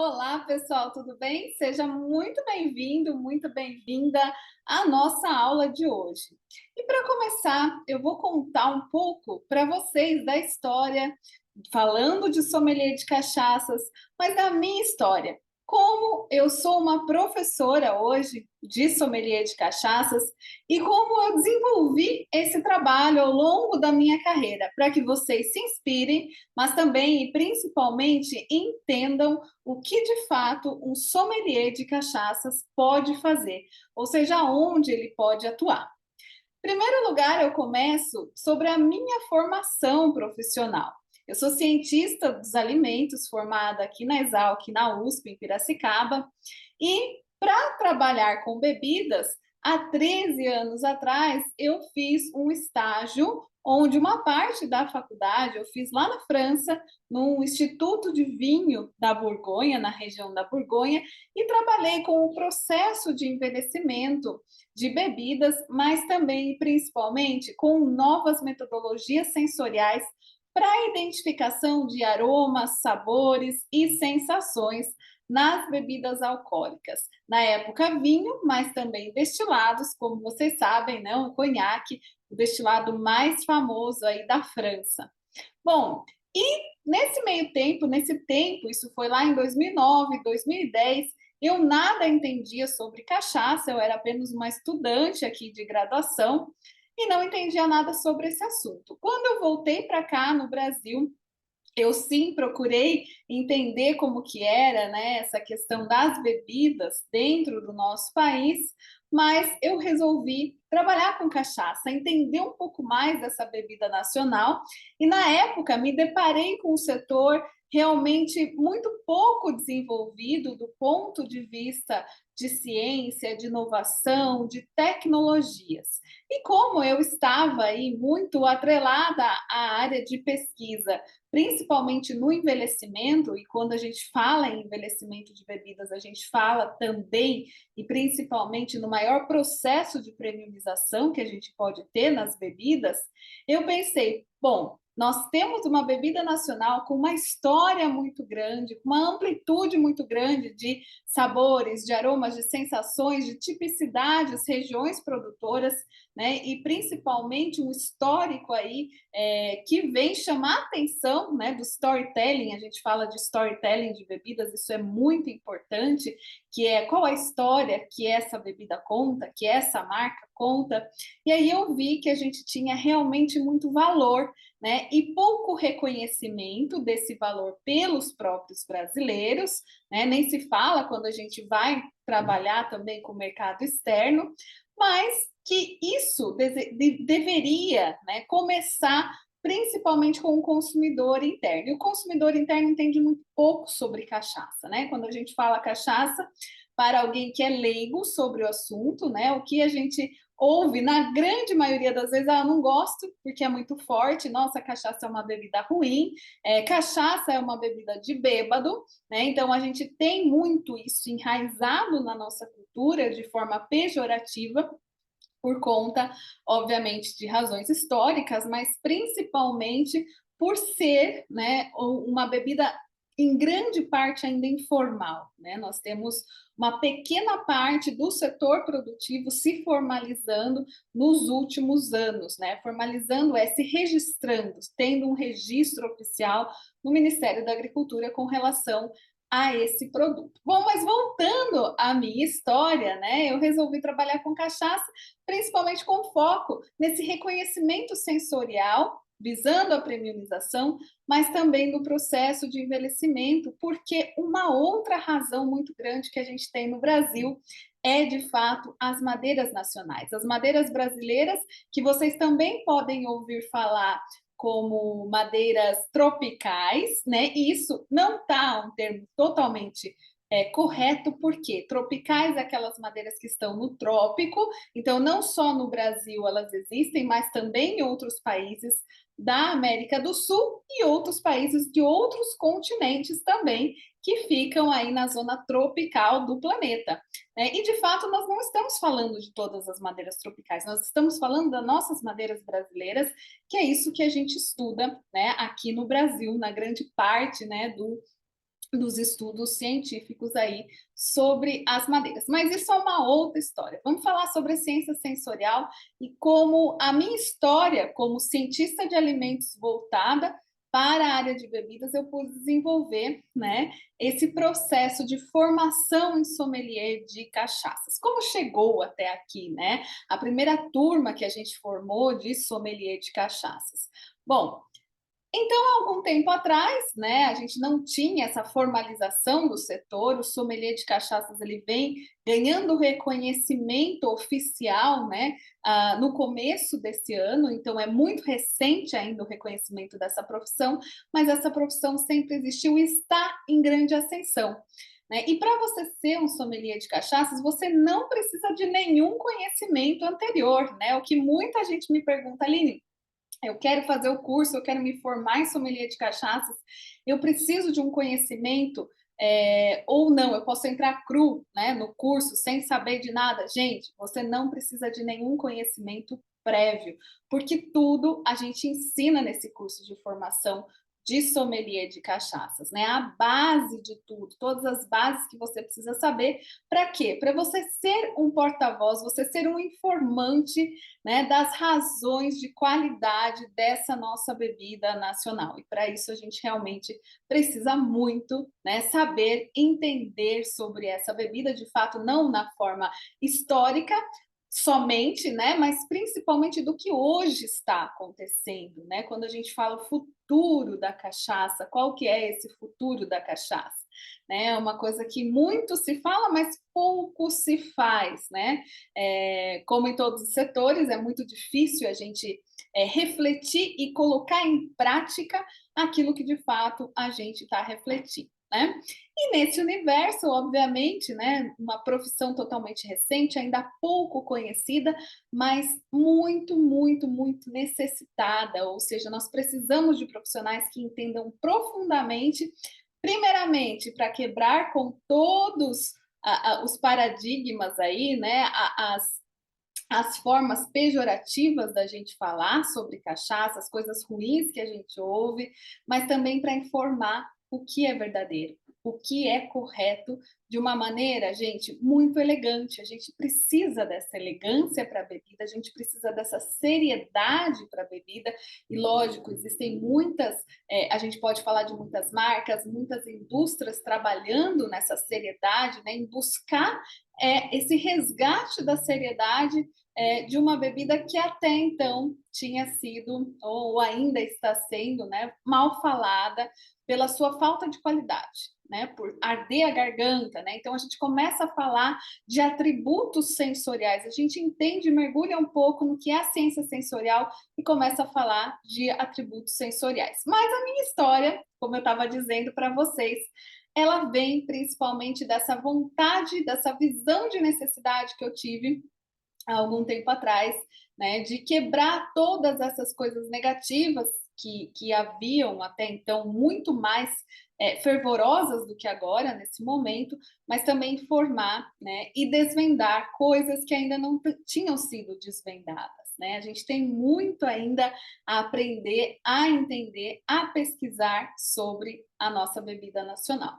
Olá, pessoal, tudo bem? Seja muito bem-vindo, muito bem-vinda à nossa aula de hoje. E para começar, eu vou contar um pouco para vocês da história, falando de sommelier de cachaças, mas da minha história. Como eu sou uma professora hoje de sommelier de cachaças e como eu desenvolvi esse trabalho ao longo da minha carreira, para que vocês se inspirem, mas também e principalmente entendam o que de fato um sommelier de cachaças pode fazer, ou seja, onde ele pode atuar. Em primeiro lugar, eu começo sobre a minha formação profissional. Eu sou cientista dos alimentos, formada aqui na Exalc, na USP, em Piracicaba, e para trabalhar com bebidas, há 13 anos atrás, eu fiz um estágio onde uma parte da faculdade eu fiz lá na França, no Instituto de Vinho da Borgonha, na região da Borgonha, e trabalhei com o processo de envelhecimento de bebidas, mas também e principalmente com novas metodologias sensoriais para a identificação de aromas, sabores e sensações nas bebidas alcoólicas. Na época, vinho, mas também destilados, como vocês sabem, né? O conhaque, o destilado mais famoso aí da França. Bom, e nesse tempo, isso foi lá em 2009, 2010, eu nada entendia sobre cachaça, eu era apenas uma estudante aqui de graduação e não entendia nada sobre esse assunto. Quando eu voltei para cá no Brasil, eu sim procurei entender como que era, né, essa questão das bebidas dentro do nosso país, mas eu resolvi trabalhar com cachaça, entender um pouco mais dessa bebida nacional, e na época me deparei com um setor realmente muito pouco desenvolvido do ponto de vista de ciência, de inovação, de tecnologias. E como eu estava aí muito atrelada à área de pesquisa, principalmente no envelhecimento, e quando a gente fala em envelhecimento de bebidas, a gente fala também e principalmente no maior processo de premiumização que a gente pode ter nas bebidas, eu pensei, bom, nós temos uma bebida nacional com uma história muito grande, com uma amplitude muito grande de sabores, de aromas, de sensações, de tipicidades, regiões produtoras, né? E principalmente um histórico aí que vem chamar a atenção, né, do storytelling. A gente fala de storytelling de bebidas, isso é muito importante, que é qual a história que essa bebida conta, que essa marca conta. E aí eu vi que a gente tinha realmente muito valor, né, e pouco reconhecimento desse valor pelos próprios brasileiros, né, nem se fala quando a gente vai trabalhar também com o mercado externo, mas que isso deveria, né, começar principalmente com o consumidor interno. E o consumidor interno entende muito pouco sobre cachaça, né? Quando a gente fala cachaça, para alguém que é leigo sobre o assunto, né? O que a gente ouve, na grande maioria das vezes, não gosto porque é muito forte, nossa, cachaça é uma bebida ruim, cachaça é uma bebida de bêbado, né? Então a gente tem muito isso enraizado na nossa cultura de forma pejorativa, por conta, obviamente, de razões históricas, mas principalmente por ser, né, uma bebida em grande parte ainda informal, né? Nós temos uma pequena parte do setor produtivo se formalizando nos últimos anos, né? Formalizando é se registrando, tendo um registro oficial no Ministério da Agricultura com relação a esse produto. Bom, mas voltando à minha história, né? Eu resolvi trabalhar com cachaça principalmente com foco nesse reconhecimento sensorial, visando a premiumização, mas também no processo de envelhecimento, porque uma outra razão muito grande que a gente tem no Brasil é, de fato, as madeiras nacionais. As madeiras brasileiras, que vocês também podem ouvir falar como madeiras tropicais, né? E isso não está um termo totalmente correto, porque tropicais é aquelas madeiras que estão no trópico, então não só no Brasil elas existem, mas também em outros países da América do Sul e outros países de outros continentes também, que ficam aí na zona tropical do planeta. Né? E de fato nós não estamos falando de todas as madeiras tropicais, nós estamos falando das nossas madeiras brasileiras, que é isso que a gente estuda, né, aqui no Brasil, na grande parte, né, dos estudos científicos aí sobre as madeiras. Mas isso é uma outra história. Vamos falar sobre a ciência sensorial e como a minha história como cientista de alimentos voltada para a área de bebidas, eu pude desenvolver, né, esse processo de formação em sommelier de cachaças. Como chegou até aqui, né? A primeira turma que a gente formou de sommelier de cachaças. Bom, então, há algum tempo atrás, né, a gente não tinha essa formalização do setor, o sommelier de cachaças ele vem ganhando reconhecimento oficial, né, no começo desse ano, então é muito recente ainda o reconhecimento dessa profissão, mas essa profissão sempre existiu e está em grande ascensão. Né? E para você ser um sommelier de cachaças, você não precisa de nenhum conhecimento anterior, né? O que muita gente me pergunta, Aline, eu quero fazer o curso, eu quero me formar em sommelier de cachaças, eu preciso de um conhecimento ou não, eu posso entrar cru, né, no curso sem saber de nada. Gente, você não precisa de nenhum conhecimento prévio, porque tudo a gente ensina nesse curso de formação de sommelier de cachaças, né? A base de tudo, todas as bases que você precisa saber. Para quê? Para você ser um porta-voz, você ser um informante, né, das razões de qualidade dessa nossa bebida nacional. E para isso a gente realmente precisa muito, né, saber entender sobre essa bebida, de fato, não na forma histórica somente, né, mas principalmente do que hoje está acontecendo, né? Quando a gente fala o futuro da cachaça, qual que é esse futuro da cachaça? Né? É uma coisa que muito se fala, mas pouco se faz, né? Como em todos os setores, é muito difícil a gente refletir e colocar em prática aquilo que de fato a gente está refletindo. Né? E nesse universo, obviamente, né, uma profissão totalmente recente, ainda pouco conhecida, mas muito, muito, muito necessitada. Ou seja, nós precisamos de profissionais que entendam profundamente, primeiramente, para quebrar com todos os paradigmas aí, né, as formas pejorativas da gente falar sobre cachaça, as coisas ruins que a gente ouve, mas também para informar o que é verdadeiro, o que é correto, de uma maneira, gente, muito elegante. A gente precisa dessa elegância para a bebida, a gente precisa dessa seriedade para a bebida, e lógico, existem muitas, a gente pode falar de muitas marcas, muitas indústrias trabalhando nessa seriedade, né, em buscar esse resgate da seriedade de uma bebida que até então tinha sido, ou ainda está sendo, né, mal falada pela sua falta de qualidade, né, por arder a garganta, né? Então a gente começa a falar de atributos sensoriais, a gente entende, mergulha um pouco no que é a ciência sensorial e começa a falar de atributos sensoriais. Mas a minha história, como eu estava dizendo para vocês, ela vem principalmente dessa vontade, dessa visão de necessidade que eu tive há algum tempo atrás, né, de quebrar todas essas coisas negativas que haviam até então muito mais fervorosas do que agora, nesse momento, mas também informar, né, e desvendar coisas que ainda não tinham sido desvendadas. Né? A gente tem muito ainda a aprender, a entender, a pesquisar sobre a nossa bebida nacional.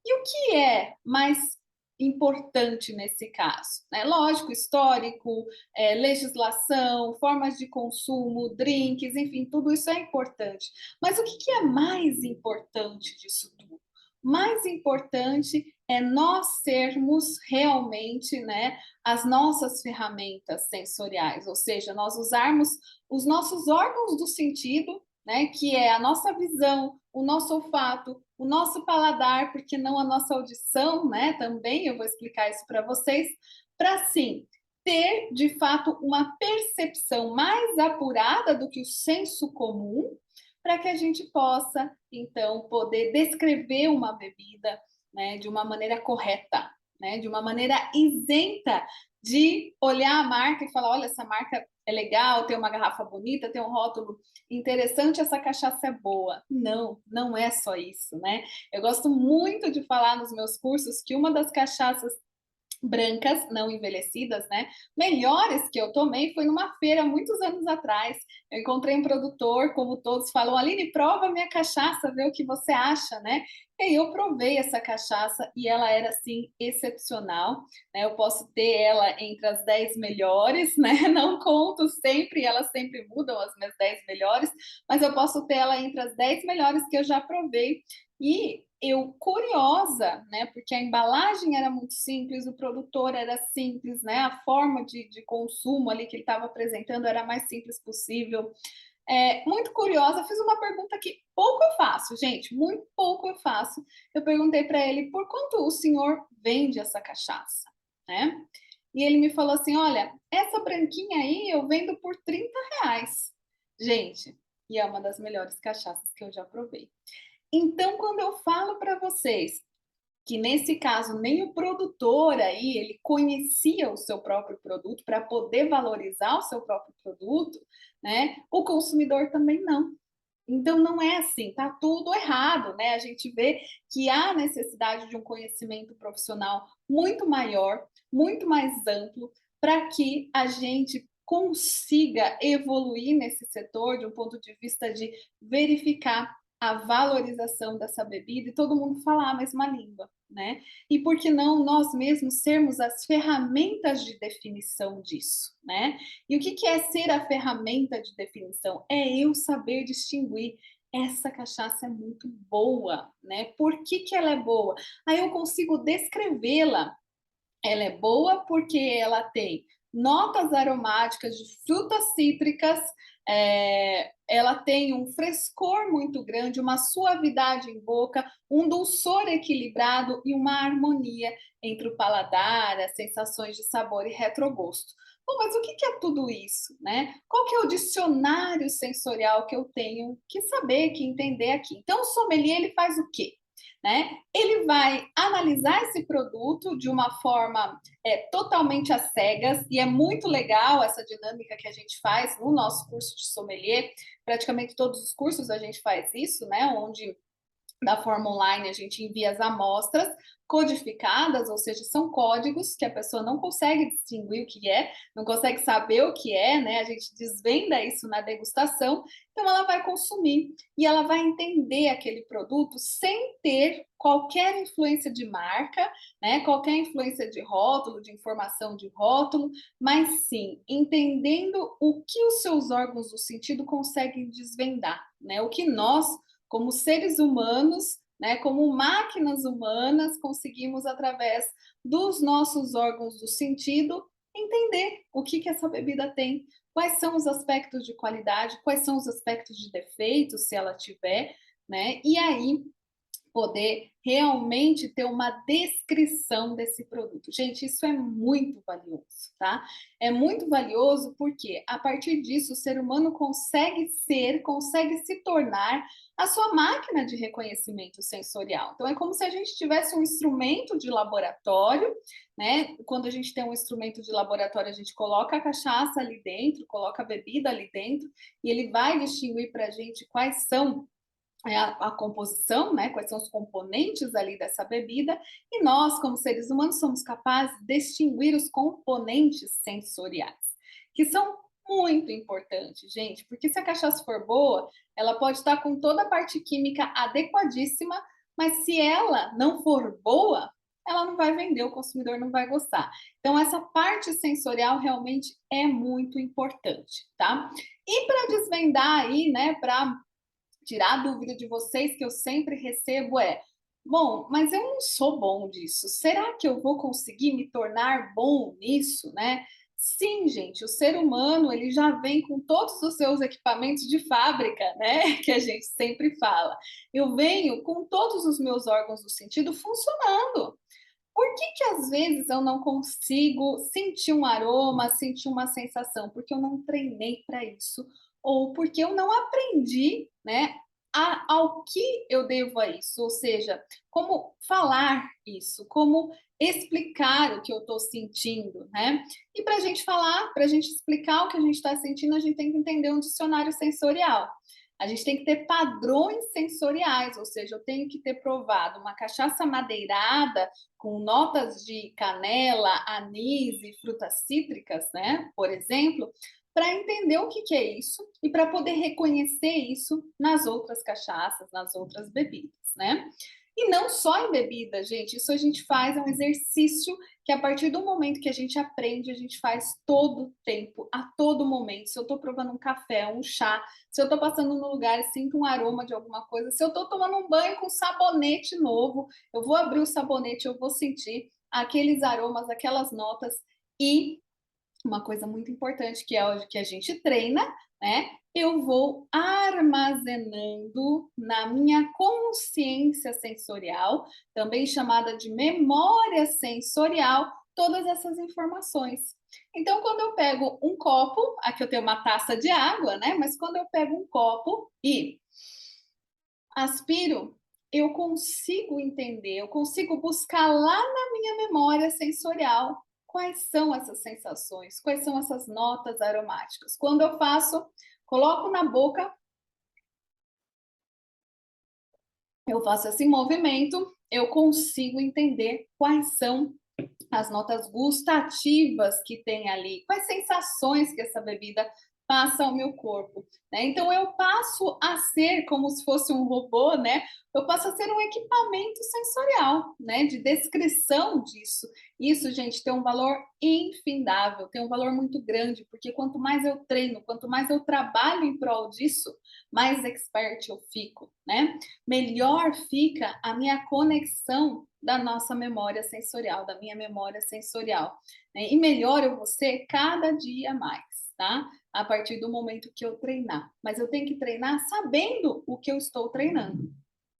E o que é mais importante nesse caso? Né? Lógico, histórico, legislação, formas de consumo, drinks, enfim, tudo isso é importante. Mas o que é mais importante disso tudo? Mais importante é nós sermos realmente, né, as nossas ferramentas sensoriais, ou seja, nós usarmos os nossos órgãos do sentido, né, que é a nossa visão, o nosso olfato, o nosso paladar, porque não a nossa audição, né? Também eu vou explicar isso para vocês, para sim ter de fato uma percepção mais apurada do que o senso comum, para que a gente possa então poder descrever uma bebida, né, de uma maneira correta, né, de uma maneira isenta de olhar a marca e falar, olha, essa marca é legal, tem uma garrafa bonita, tem um rótulo interessante, essa cachaça é boa. Não, não é só isso, né? Eu gosto muito de falar nos meus cursos que uma das cachaças brancas, não envelhecidas, né? Melhores que eu tomei foi numa feira muitos anos atrás. Eu encontrei um produtor, como todos falam, Aline, prova minha cachaça, vê o que você acha, né? E aí eu provei essa cachaça e ela era assim excepcional, né? Eu posso ter ela entre as 10 melhores, né? Não conto sempre, elas sempre mudam as minhas 10 melhores, mas eu posso ter ela entre as 10 melhores que eu já provei. E eu curiosa, né? Porque a embalagem era muito simples, o produtor era simples, né? A forma de consumo ali que ele estava apresentando era a mais simples possível. Muito curiosa, fiz uma pergunta que pouco eu faço, gente, muito pouco eu faço. Eu perguntei para ele por quanto o senhor vende essa cachaça, né? E ele me falou assim: olha, essa branquinha aí eu vendo por R$ 30. Gente, e é uma das melhores cachaças que eu já provei. Então, quando eu falo para vocês que nesse caso nem o produtor aí ele conhecia o seu próprio produto para poder valorizar o seu próprio produto, né? O consumidor também não. Então não é assim, tá tudo errado, né? A gente vê que há necessidade de um conhecimento profissional muito maior, muito mais amplo, para que a gente consiga evoluir nesse setor de um ponto de vista de verificar a valorização dessa bebida e todo mundo falar a mesma língua, né? E por que não nós mesmos sermos as ferramentas de definição disso, né? E o que é ser a ferramenta de definição? É eu saber distinguir. Essa cachaça é muito boa, né? Por que ela é boa? Aí eu consigo descrevê-la. Ela é boa porque ela tem notas aromáticas de frutas cítricas, ela tem um frescor muito grande, uma suavidade em boca, um dulçor equilibrado e uma harmonia entre o paladar, as sensações de sabor e retrogosto. Bom, mas o que é tudo isso, né? Qual que é o dicionário sensorial que eu tenho que saber, que entender aqui? Então, o sommelier ele faz o quê? Né? Ele vai analisar esse produto de uma forma totalmente às cegas, e é muito legal essa dinâmica que a gente faz no nosso curso de sommelier. Praticamente todos os cursos a gente faz isso, né? Onde da forma online a gente envia as amostras codificadas, ou seja, são códigos que a pessoa não consegue distinguir o que é, não consegue saber o que é, né? A gente desvenda isso na degustação, então ela vai consumir e ela vai entender aquele produto sem ter qualquer influência de marca, né? Qualquer influência de rótulo, de informação de rótulo, mas sim entendendo o que os seus órgãos do sentido conseguem desvendar, né? O que nós como seres humanos, né, como máquinas humanas, conseguimos, através dos nossos órgãos do sentido, entender o que essa bebida tem, quais são os aspectos de qualidade, quais são os aspectos de defeito, se ela tiver, né? E aí poder realmente ter uma descrição desse produto. Gente, isso é muito valioso, tá? É muito valioso porque a partir disso o ser humano consegue se tornar a sua máquina de reconhecimento sensorial. Então é como se a gente tivesse um instrumento de laboratório, né? Quando a gente tem um instrumento de laboratório, a gente coloca a cachaça ali dentro, coloca a bebida ali dentro e ele vai distinguir para a gente quais são a composição, né? Quais são os componentes ali dessa bebida, e nós, como seres humanos, somos capazes de distinguir os componentes sensoriais, que são muito importantes, gente, porque se a cachaça for boa, ela pode estar com toda a parte química adequadíssima, mas se ela não for boa, ela não vai vender, o consumidor não vai gostar. Então, essa parte sensorial realmente é muito importante, tá? E para desvendar aí, né, para tirar a dúvida de vocês que eu sempre recebo bom, mas eu não sou bom disso. Será que eu vou conseguir me tornar bom nisso, né? Sim, gente, o ser humano ele já vem com todos os seus equipamentos de fábrica, né? Que a gente sempre fala. Eu venho com todos os meus órgãos do sentido funcionando. Por que às vezes eu não consigo sentir um aroma, sentir uma sensação? Porque eu não treinei para isso, ou porque eu não aprendi, né, ao que eu devo a isso, ou seja, como falar isso, como explicar o que eu estou sentindo, né? E para a gente falar, para a gente explicar o que a gente está sentindo, a gente tem que entender um dicionário sensorial. A gente tem que ter padrões sensoriais, ou seja, eu tenho que ter provado uma cachaça madeirada com notas de canela, anis e frutas cítricas, né? Por exemplo, para entender o que é isso e para poder reconhecer isso nas outras cachaças, nas outras bebidas, né? E não só em bebida, gente, isso a gente faz, é um exercício que a partir do momento que a gente aprende, a gente faz todo o tempo, a todo momento. Se eu estou provando um café, um chá, se eu estou passando no lugar e sinto um aroma de alguma coisa, se eu estou tomando um banho com sabonete novo, eu vou abrir o sabonete, eu vou sentir aqueles aromas, aquelas notas e uma coisa muito importante que é o que a gente treina, né? Eu vou armazenando na minha consciência sensorial, também chamada de memória sensorial, todas essas informações. Então, quando eu pego um copo, aqui eu tenho uma taça de água, né? Mas quando eu pego um copo e aspiro, eu consigo entender, eu consigo buscar lá na minha memória sensorial quais são essas sensações, quais são essas notas aromáticas. Quando eu faço, coloco na boca, eu faço esse movimento, eu consigo entender quais são as notas gustativas que tem ali, quais sensações que essa bebida passa ao meu corpo, né? Então eu passo a ser como se fosse um robô, né? Eu passo a ser um equipamento sensorial, né? De descrição disso. Isso, gente, tem um valor infindável, tem um valor muito grande, porque quanto mais eu treino, quanto mais eu trabalho em prol disso, mais expert eu fico, né? Melhor fica a minha conexão da nossa memória sensorial, da minha memória sensorial, né? E melhor eu vou ser cada dia mais, tá? A partir do momento que eu treinar. Mas eu tenho que treinar sabendo o que eu estou treinando.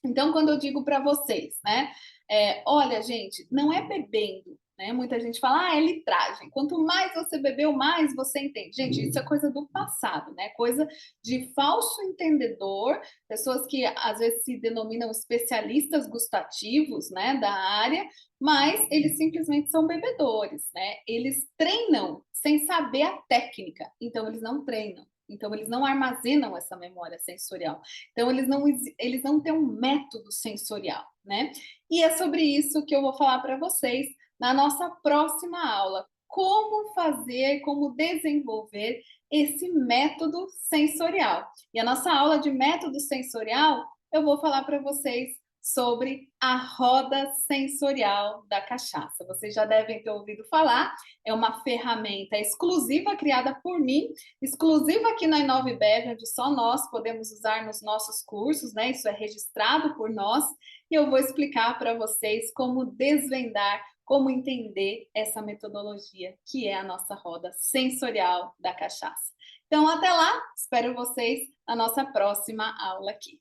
Então, quando eu digo para vocês, né? Olha, gente, não é bebendo, né? Muita gente fala, é litragem. Quanto mais você bebeu, mais você entende. Gente, isso é coisa do passado, né? Coisa de falso entendedor, pessoas que às vezes se denominam especialistas gustativos, né, da área, mas eles simplesmente são bebedores, né? Eles treinam sem saber a técnica, então eles não treinam. Então, eles não armazenam essa memória sensorial. Então, eles não têm um método sensorial, né? E é sobre isso que eu vou falar para vocês na nossa próxima aula. Como fazer, como desenvolver esse método sensorial. E a nossa aula de método sensorial, eu vou falar para vocês sobre a roda sensorial da cachaça. Vocês já devem ter ouvido falar, é uma ferramenta exclusiva criada por mim, exclusiva aqui na InoveBev, onde só nós podemos usar nos nossos cursos, né? Isso é registrado por nós, e eu vou explicar para vocês como desvendar, como entender essa metodologia, que é a nossa roda sensorial da cachaça. Então, até lá, espero vocês na nossa próxima aula aqui.